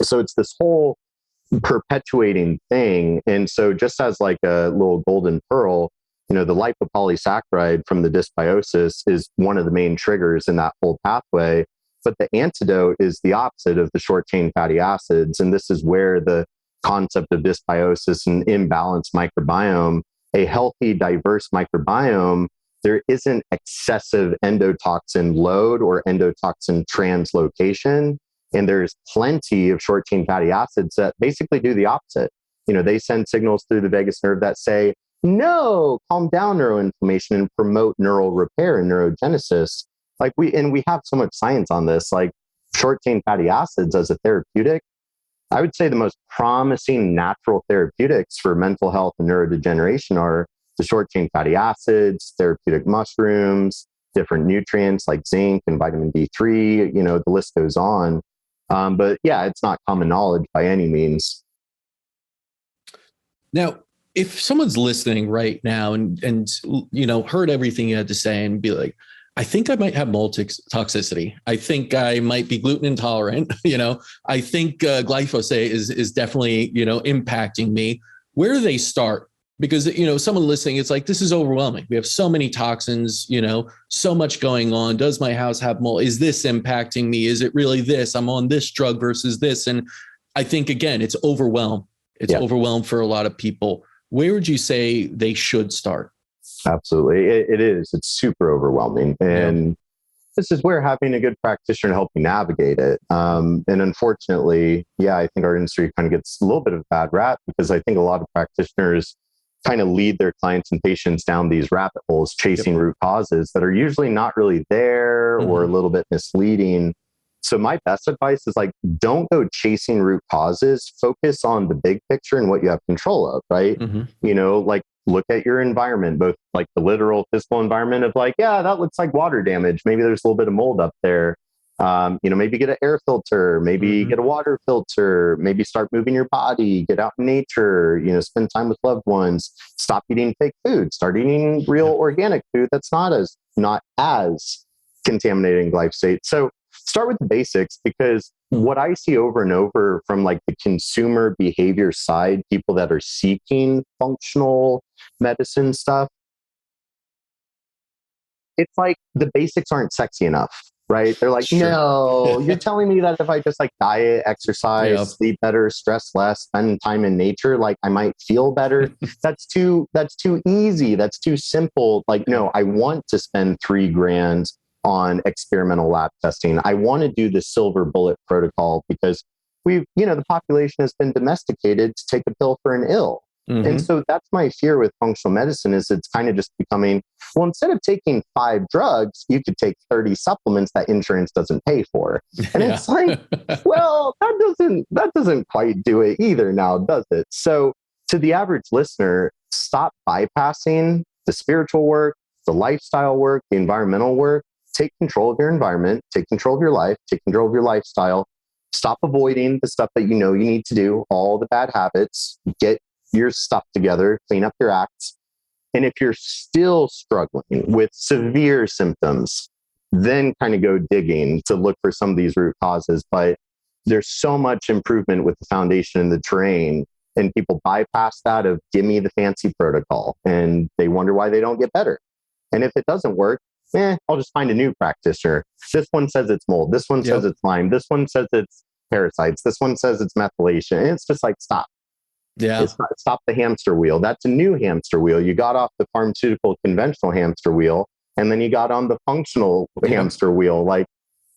Speaker 2: So it's this whole perpetuating thing. And so just as like a little golden pearl, the lipopolysaccharide from the dysbiosis is one of the main triggers in that whole pathway. But the antidote is the opposite of the short chain fatty acids. And this is where the concept of dysbiosis and imbalanced microbiome, a healthy, diverse microbiome, there isn't excessive endotoxin load or endotoxin translocation. And there's plenty of short chain fatty acids that basically do the opposite. They send signals through the vagus nerve that say, no, calm down neuroinflammation and promote neural repair and neurogenesis. We have so much science on this, like short chain fatty acids as a therapeutic. I would say the most promising natural therapeutics for mental health and neurodegeneration are the short chain fatty acids, therapeutic mushrooms, different nutrients like zinc and vitamin D3, the list goes on. But yeah, it's not common knowledge by any means.
Speaker 1: Now, if someone's listening right now and heard everything you had to say and be like, I think I might have mold toxicity. I think I might be gluten intolerant. I think glyphosate is definitely, impacting me. Where do they start? Because, someone listening, it's like, this is overwhelming. We have so many toxins, so much going on. Does my house have mold? Is this impacting me? Is it really this? I'm on this drug versus this. And I think, again, it's overwhelmed. It's overwhelmed for a lot of people. Where would you say they should start?
Speaker 2: Absolutely. It is. It's super overwhelming. And this is where having a good practitioner to help you navigate it. And unfortunately, I think our industry kind of gets a little bit of a bad rap because I think a lot of practitioners kind of lead their clients and patients down these rabbit holes, chasing root causes that are usually not really there or a little bit misleading. So my best advice is like, don't go chasing root causes, focus on the big picture and what you have control of, right? Like look at your environment, both like the literal physical environment of like, yeah, that looks like water damage. Maybe there's a little bit of mold up there. Maybe get an air filter, maybe get a water filter, maybe start moving your body, get out in nature, spend time with loved ones, stop eating fake food, start eating real organic food that's not as contaminating glyphosate. So start with the basics, because what I see over and over from like the consumer behavior side, people that are seeking functional medicine stuff, it's like the basics aren't sexy enough, right? They're like, no, you're telling me that if I just like diet, exercise, sleep better, stress less, spend time in nature, like I might feel better. That's too easy. That's too simple. Like, no, I want to spend $3,000 on experimental lab testing. I want to do the silver bullet protocol because the population has been domesticated to take a pill for an ill. And so that's my fear with functional medicine is it's kind of just becoming, well, instead of taking 5 drugs, you could take 30 supplements that insurance doesn't pay for. And it's like, well, that doesn't quite do it either now, does it? So to the average listener, stop bypassing the spiritual work, the lifestyle work, the environmental work. Take control of your environment, take control of your life, take control of your lifestyle. Stop avoiding the stuff that you know you need to do, all the bad habits. Get your stuff together, clean up your acts. And if you're still struggling with severe symptoms, then kind of go digging to look for some of these root causes. But there's so much improvement with the foundation and the terrain. And people bypass that of give me the fancy protocol. And they wonder why they don't get better. And if it doesn't work, I'll just find a new practitioner. This one says it's mold. This one says it's Lyme. This one says it's parasites. This one says it's methylation. And it's just like, stop.
Speaker 1: Yeah.
Speaker 2: Stop the hamster wheel. That's a new hamster wheel. You got off the pharmaceutical conventional hamster wheel, and then you got on the functional hamster wheel. Like,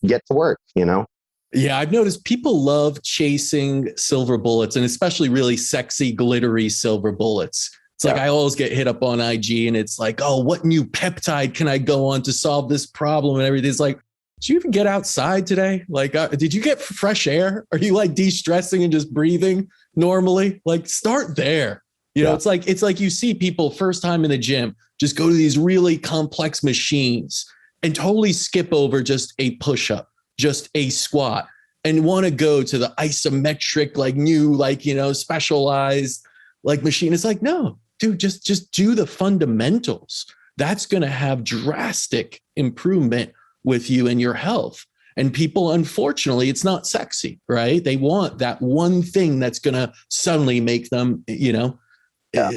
Speaker 2: get to work, you know?
Speaker 1: Yeah, I've noticed people love chasing silver bullets, and especially really sexy, glittery silver bullets. It's like I always get hit up on IG and it's like, oh, what new peptide can I go on to solve this problem and everything? It's like, did you even get outside today? Like, did you get fresh air? Are you like de-stressing and just breathing normally? Like, start there. You know, it's like you see people first time in the gym, just go to these really complex machines and totally skip over just a push-up, just a squat, and want to go to the isometric, like new, like, you know, specialized like machine. It's like, no, dude, just do the fundamentals. That's going to have drastic improvement with you and your health. And people, unfortunately, it's not sexy, right? They want that one thing that's going to suddenly make them, you know,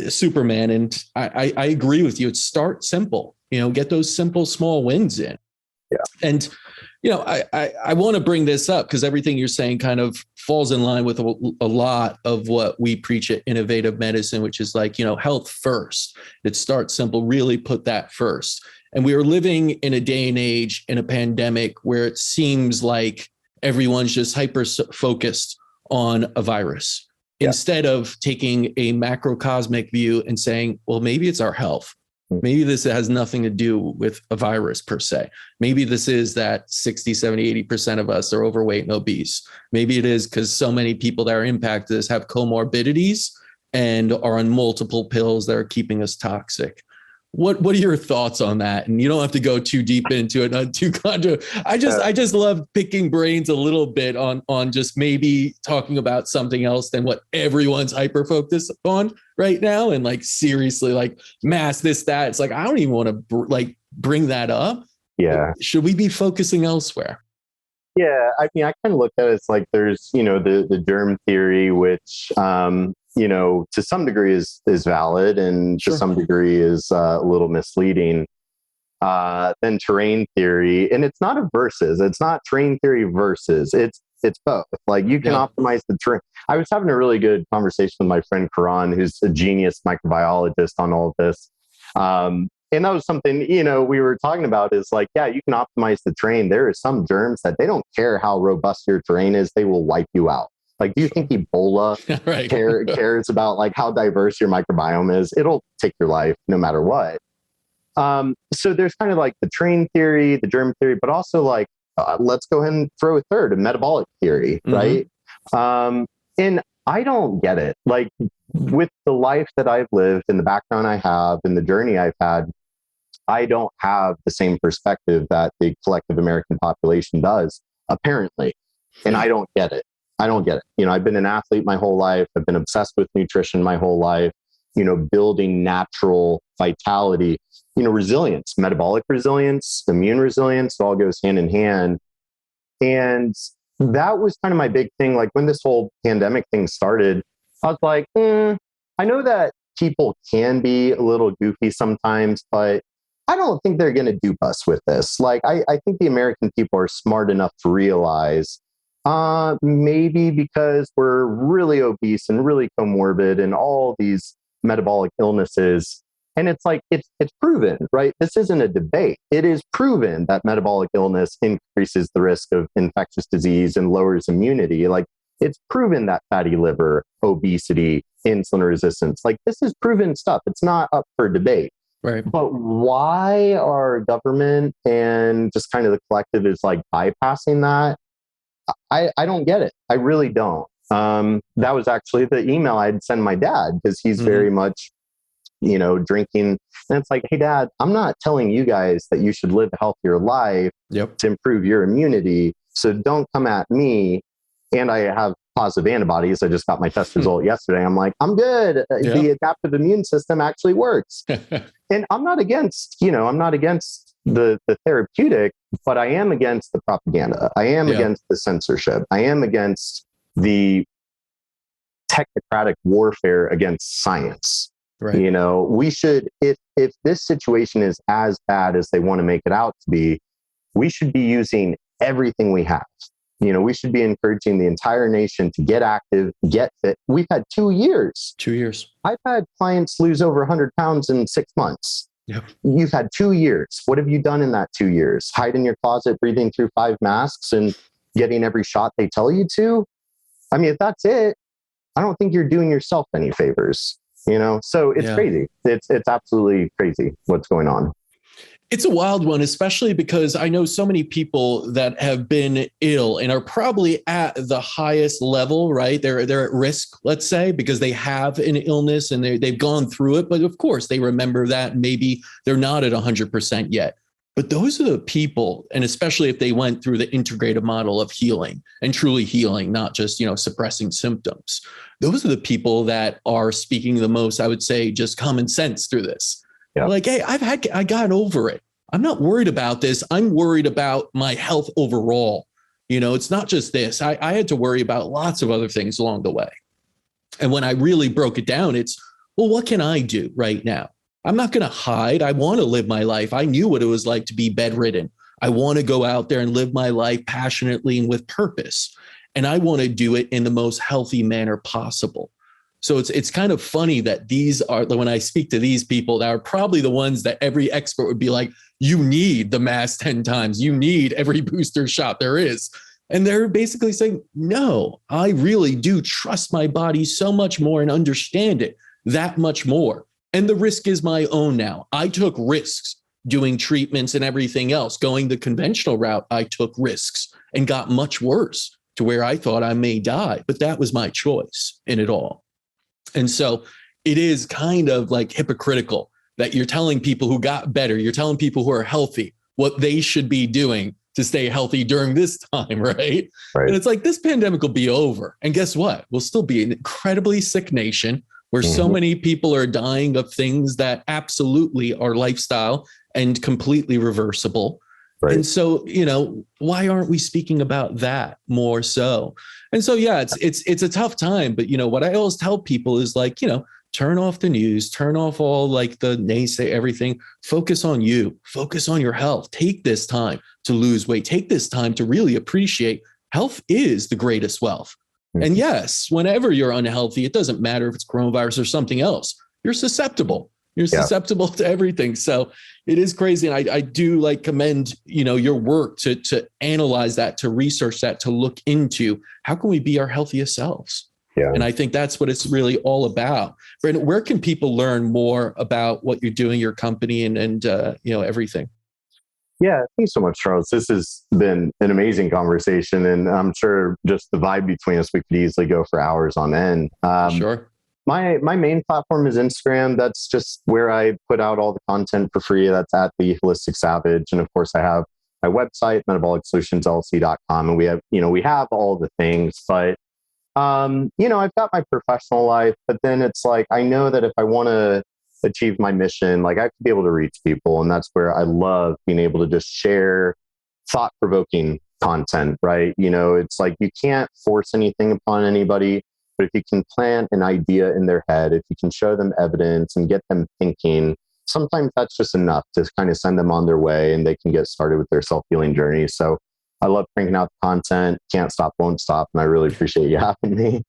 Speaker 1: Superman. And I agree with you. It's start simple, you know, get those simple, small wins in.
Speaker 2: Yeah.
Speaker 1: And, you know, I want to bring this up because everything you're saying kind of falls in line with a lot of what we preach at Innovative Medicine, which is like, you know, health first. It starts simple, really put that first. And we are living in a day and age in a pandemic where it seems like everyone's just hyper focused on a virus instead of taking a macrocosmic view and saying, well, maybe it's our health. Maybe this has nothing to do with a virus per se. Maybe this is that 60, 70, 80% of us are overweight and obese. Maybe it is because so many people that are impacted this have comorbidities and are on multiple pills that are keeping us toxic. What are your thoughts on that? And you don't have to go too deep into it, not too contra. I just love picking brains a little bit on just maybe talking about something else than what everyone's hyper focused on right now. And like, seriously, like mass this, that. It's like, I don't even want to bring that up.
Speaker 2: Yeah.
Speaker 1: Should we be focusing elsewhere?
Speaker 2: Yeah. I mean, I kind of look at it as like, there's, you know, the germ theory, which, you know, to some degree is valid and to some degree is a little misleading. Then terrain theory, and it's not a versus. It's not terrain theory versus. It's both. Like you can optimize the terrain. I was having a really good conversation with my friend Karan, who's a genius microbiologist on all of this. And that was something, you know, we were talking about is like, yeah, you can optimize the terrain. There are some germs that they don't care how robust your terrain is. They will wipe you out. Like, do you think Ebola cares about like how diverse your microbiome is? It'll take your life no matter what. So there's kind of like the terrain theory, the germ theory, but also like, let's go ahead and throw a third, a metabolic theory, right? And I don't get it. Like with the life that I've lived and the background I have and the journey I've had, I don't have the same perspective that the collective American population does, apparently. And I don't get it. You know, I've been an athlete my whole life. I've been obsessed with nutrition my whole life, you know, building natural vitality, you know, resilience, metabolic resilience, immune resilience, it all goes hand in hand. And that was kind of my big thing. Like when this whole pandemic thing started, I was like, I know that people can be a little goofy sometimes, but I don't think they're going to dupe us with this. Like, I think the American people are smart enough to realize maybe because we're really obese and really comorbid and all these metabolic illnesses. And it's like, it's proven, right? This isn't a debate. It is proven that metabolic illness increases the risk of infectious disease and lowers immunity. Like it's proven that fatty liver, obesity, insulin resistance. Like, this is proven stuff. It's not up for debate.
Speaker 1: Right.
Speaker 2: But why our government and just kind of the collective is like bypassing that? I don't get it. I really don't. That was actually the email I'd send my dad, because he's very much, drinking. And it's like, hey, Dad, I'm not telling you guys that you should live a healthier life to improve your immunity. So don't come at me. And I have positive antibodies. I just got my test result yesterday. I'm like, I'm good. The adaptive immune system actually works. And I'm not against, the therapeutic, but I am against the propaganda. I am against the censorship. I am against the technocratic warfare against science.
Speaker 1: Right.
Speaker 2: We should, if this situation is as bad as they want to make it out to be, we should be using everything we have. We should be encouraging the entire nation to get active, get fit. We've had 2 years.
Speaker 1: 2 years.
Speaker 2: I've had clients lose over 100 pounds in 6 months.
Speaker 1: Yep.
Speaker 2: You've had 2 years. What have you done in that 2 years? Hide in your closet, breathing through 5 masks and getting every shot they tell you to? I mean, if that's it, I don't think you're doing yourself any favors, So it's crazy. It's absolutely crazy what's going on.
Speaker 1: It's a wild one, especially because I know so many people that have been ill and are probably at the highest level, right? They're at risk, let's say, because they have an illness and they've gone through it. But of course, they remember that maybe they're not at 100% yet. But those are the people, and especially if they went through the integrative model of healing and truly healing, not just, suppressing symptoms. Those are the people that are speaking the most, I would say, just common sense through this. Yeah. Like, hey, I got over it. I'm not worried about this. I'm worried about my health overall. It's not just this. I had to worry about lots of other things along the way. And when I really broke it down, it's, well, what can I do right now? I'm not going to hide. I want to live my life. I knew what it was like to be bedridden. I want to go out there and live my life passionately and with purpose. And I want to do it in the most healthy manner possible. So it's kind of funny that these are, when I speak to these people, that are probably the ones that every expert would be like, you need the mask 10 times. You need every booster shot there is. And they're basically saying, no, I really do trust my body so much more and understand it that much more. And the risk is my own now. I took risks doing treatments and everything else. Going the conventional route, I took risks and got much worse to where I thought I may die. But that was my choice in it all. And so it is kind of like hypocritical that you're telling people who got better, you're telling people who are healthy what they should be doing to stay healthy during this time, right? And it's like, this pandemic will be over. And guess what? We'll still be an incredibly sick nation where so many people are dying of things that absolutely are lifestyle and completely reversible. Right. And so, why aren't we speaking about that more so? And so, it's a tough time. But, what I always tell people is like, turn off the news, turn off all like the naysay, everything. Focus on you, focus on your health. Take this time to lose weight. Take this time to really appreciate health is the greatest wealth. And yes, whenever you're unhealthy, it doesn't matter if it's coronavirus or something else. You're susceptible. You're susceptible to everything. So it is crazy. And I do commend, your work to analyze that, to research that, to look into how can we be our healthiest selves? Yeah. And I think that's what it's really all about. Brendan, where can people learn more about what you're doing, your company and everything?
Speaker 2: Yeah, thanks so much, Charles. This has been an amazing conversation, and I'm sure just the vibe between us, we could easily go for hours on end.
Speaker 1: Sure.
Speaker 2: My main platform is Instagram. That's just where I put out all the content for free. That's at The Holistic Savage. And of course, I have my website, metabolicsolutionslc.com, and we have all the things. But I've got my professional life, but then it's like, I know that if I want to achieve my mission, I have to be able to reach people. And that's where I love being able to just share thought-provoking content, right? It's like, you can't force anything upon anybody, but if you can plant an idea in their head, if you can show them evidence and get them thinking, sometimes that's just enough to kind of send them on their way and they can get started with their self-healing journey. So I love cranking out the content, can't stop, won't stop. And I really appreciate you having me.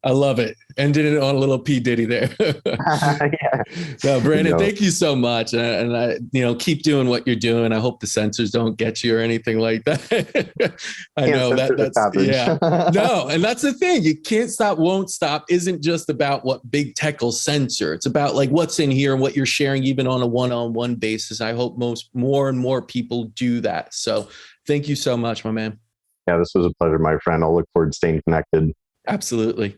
Speaker 1: I love it. Ended it on a little P Diddy there.
Speaker 2: Yeah.
Speaker 1: No, Brandon,
Speaker 2: No.
Speaker 1: thank you so much. And I, keep doing what you're doing. I hope the sensors don't get you or anything like that. I
Speaker 2: Can't
Speaker 1: know
Speaker 2: censor the
Speaker 1: that's,
Speaker 2: savage.
Speaker 1: yeah. No, and that's the thing. You can't stop, won't stop isn't just about what big tech will censor. It's about like what's in here and what you're sharing, even on a one-on-one basis. I hope more and more people do that. So thank you so much, my man.
Speaker 2: Yeah, this was a pleasure, my friend. I'll look forward to staying connected.
Speaker 1: Absolutely.